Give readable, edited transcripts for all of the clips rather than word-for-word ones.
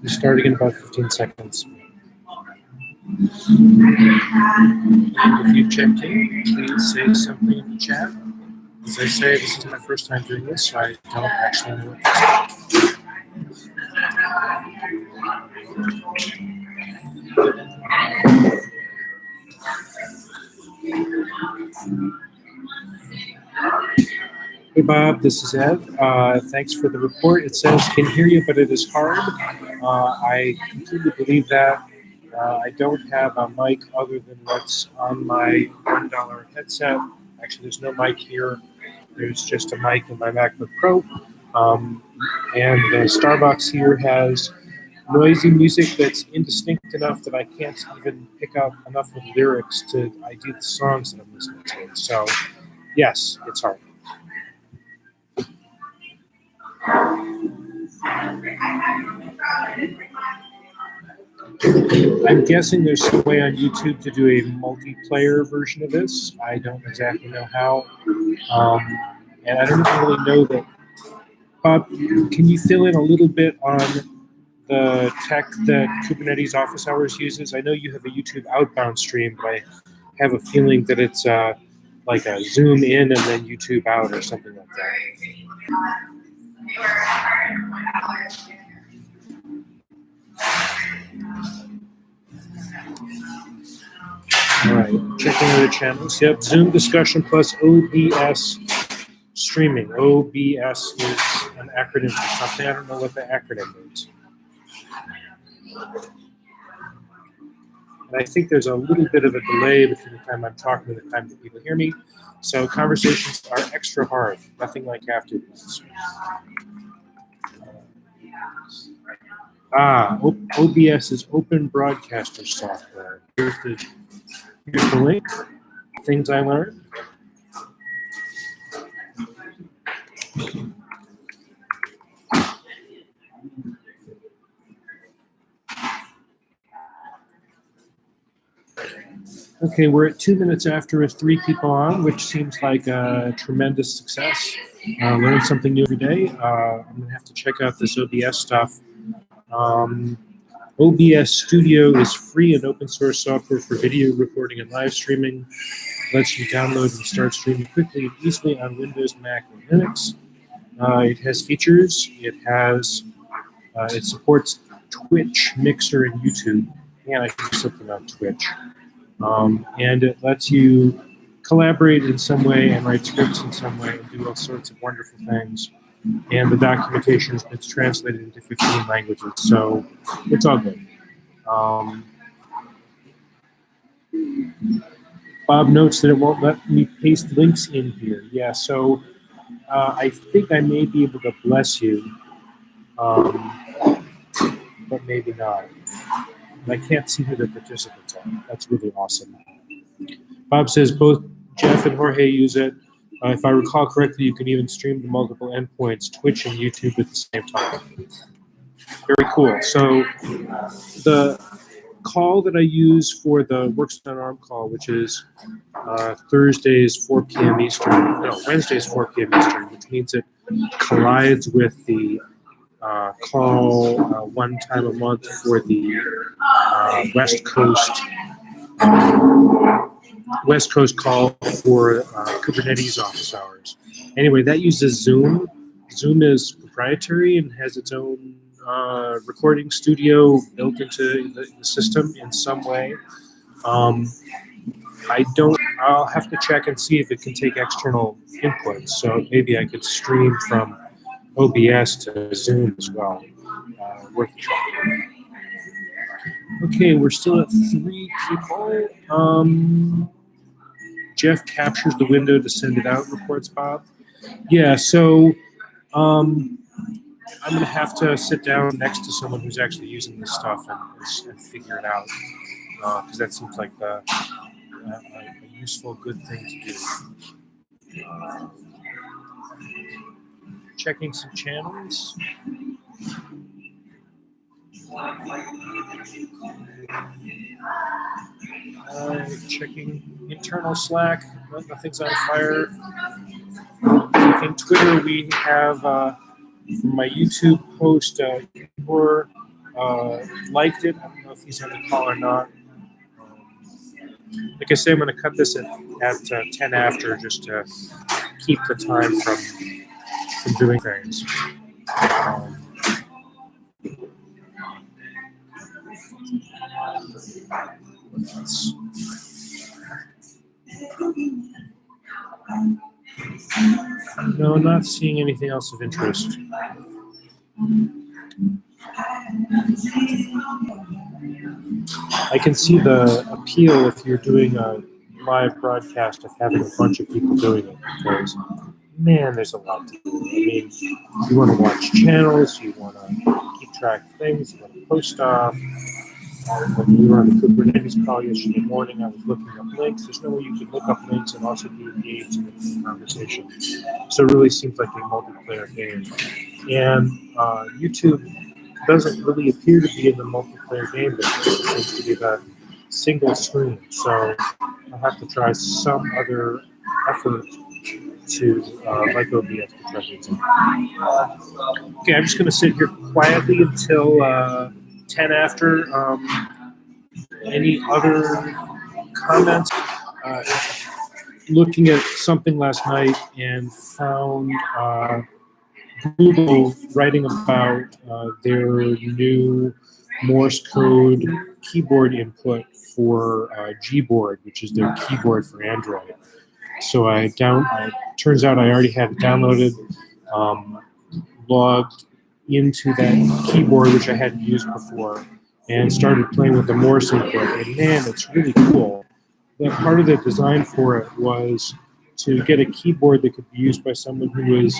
We start in about 15 seconds. If you checked in, please say something in the chat. As I say, this is my first time doing this, so I don't actually know what to say. Hey Bob, this is Ed. Thanks for the report. It says can hear you, but it is hard. I completely believe that. I don't have a mic other than what's on my $1 headset. Actually, there's no mic here. There's just a mic in my MacBook Pro. Um, and the Starbucks here has noisy music that's indistinct enough that I can't even pick out enough of the lyrics to ID the songs that I'm listening to. So, yes, it's hard. I'm guessing there's some way on YouTube to do a multiplayer version of this. I don't exactly know how. Um, and I don't really know that. Bob, can you fill in a little bit on the tech that Kubernetes Office Hours uses? I know you have a YouTube outbound stream, but I have a feeling that it's like a Zoom in and then YouTube out or something like that. All right, checking other channels. Yep, Zoom discussion plus OBS streaming. OBS is an acronym for something. I don't know what the acronym means. And I think there's a little bit of a delay between the time I'm talking and the time that people hear me. So conversations are extra hard, nothing like afterwards. OBS is Open Broadcaster Software. Here's the link. Things I learned. Okay, we're at 2 minutes after with 3 people on, which seems like a tremendous success. Learn something new every day. I'm going to have to check out this OBS stuff. OBS Studio is free and open source software for video recording and live streaming. It lets you download and start streaming quickly and easily on Windows, Mac, or Linux. It has features. It supports Twitch, Mixer, and YouTube. And I can do something on Twitch. And it lets you collaborate in some way and write scripts in some way and do all sorts of wonderful things. And the documentation is translated into 15 languages, so it's all good. Bob notes that it won't let me paste links in here. Yeah, so I think I may be able to bless you, but maybe not. And I can't see who the participants are. That's really awesome. Bob says both Jeff and Jorge use it. If I recall correctly, you can even stream to multiple endpoints, Twitch and YouTube at the same time. Very cool. So the call that I use for the Works on ARM call, which is Thursdays 4 p.m. Eastern, no, Wednesdays 4 p.m. Eastern, which means it collides with the call one time a month for the West Coast call for Kubernetes office hours. Anyway, that uses Zoom. Zoom is proprietary and has its own recording studio built into the system in some way. I'll have to check and see if it can take external inputs. So maybe I could stream from OBS to Zoom as well. Worth a try. Okay, we're still at 3 people. Jeff captures the window to send it out, reports Bob. Yeah, so I'm going to have to sit down next to someone who's actually using this stuff and figure it out, because that seems like a useful, good thing to do. Checking some channels. Checking internal Slack. Nothing's on fire. Checking Twitter. We have from my YouTube post, Igor liked it. I don't know if he's on the call or not. Like I say, I'm going to cut this at 10 after just to keep the time from doing things. No, not seeing anything else of interest. I can see the appeal if you're doing a live broadcast of having a bunch of people doing it, because man, there's a lot to do. I mean, you want to watch channels, you want to keep track of things, you want to post stuff. When we were on the Kubernetes call yesterday morning, I was looking up links. There's no way you could look up links and also be engaged in the conversation. So it really seems like a multiplayer game. And YouTube doesn't really appear to be in the multiplayer game business. It seems to be the single screen. So I'll have to try some other effort to, like OBS, to try things out. Okay, I'm just going to sit here quietly until 10 after. Any other comments? Looking at something last night and found Google writing about their new Morse code keyboard input for Gboard, which is their keyboard for Android. So turns out I already had it downloaded, logged into that keyboard, which I hadn't used before, and started playing with the Morse input. And man, it's really cool. That part of the design for it was to get a keyboard that could be used by someone who is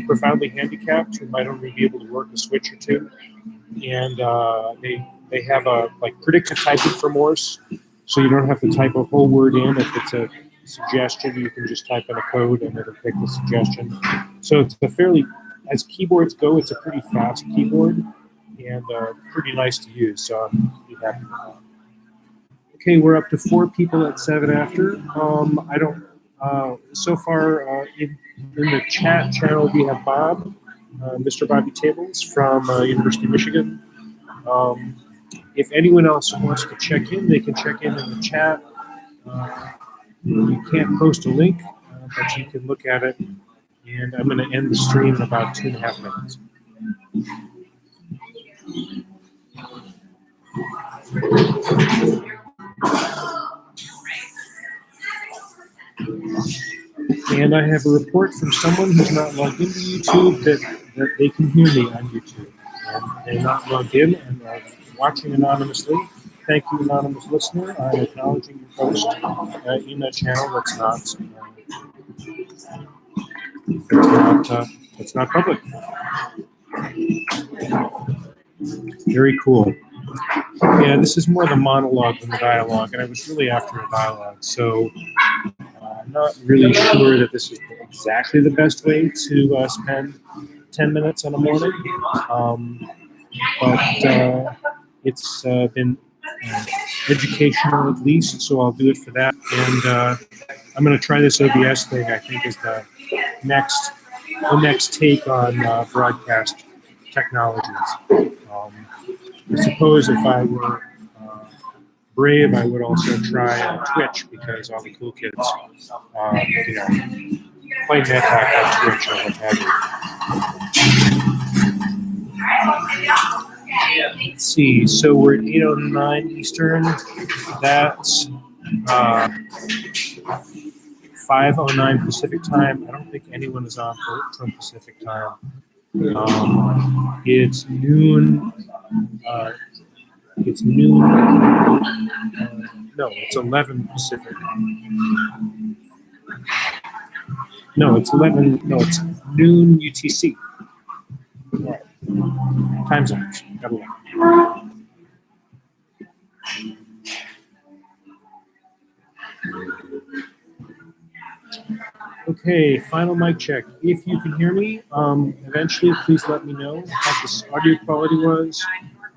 profoundly handicapped, who might only be able to work a switch or two. And they have a predictive typing for Morse, so you don't have to type a whole word in. If it's a suggestion, you can just type in a code and it'll pick the suggestion. So it's as keyboards go, it's a pretty fast keyboard and pretty nice to use. So I'm pretty happy with that. Okay, we're up to 4 people at 7 after. I don't. So far in the chat channel, we have Bob, Mr. Bobby Tables from University of Michigan. If anyone else wants to check in, they can check in the chat. You can't post a link, but you can look at it. And I'm going to end the stream in about 2.5 minutes. And I have a report from someone who's not logged into YouTube that they can hear me on YouTube. And they're not logged in and are watching anonymously. Thank you, anonymous listener. I'm acknowledging your post in that channel that's not public. Very cool. Yeah, this is more the monologue than the dialogue, and I was really after a dialogue. So I'm not really sure that this is exactly the best way to spend 10 minutes on a morning, but it's been educational at least, so I'll do it for that. And I'm going to try this OBS thing. I think is the next take on broadcast technologies. I suppose if I were brave, I would also try Twitch, because all the cool kids, play NetHack on Twitch or what have you. Let's see. So we're at 8:09 Eastern. That's 5:09 Pacific time. I don't think anyone is on from Pacific time. It's noon. It's noon. No, it's 11 Pacific. No, it's 11. No, it's noon UTC. All right. Time zones. Gotta look. Okay, final mic check. If you can hear me, eventually please let me know how this audio quality was.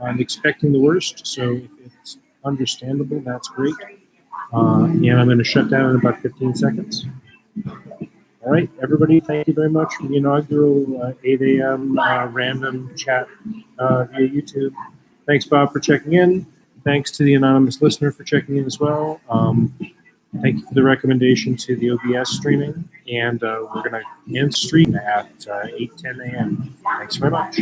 I'm expecting the worst, so if it's understandable, that's great. And I'm going to shut down in about 15 seconds. All right, everybody, thank you very much for the inaugural 8 a.m. Random chat via YouTube. Thanks, Bob, for checking in. Thanks to the anonymous listener for checking in as well. Thank you for the recommendation to the OBS streaming. And we're going to end stream at 8:10 a.m. Thanks very much.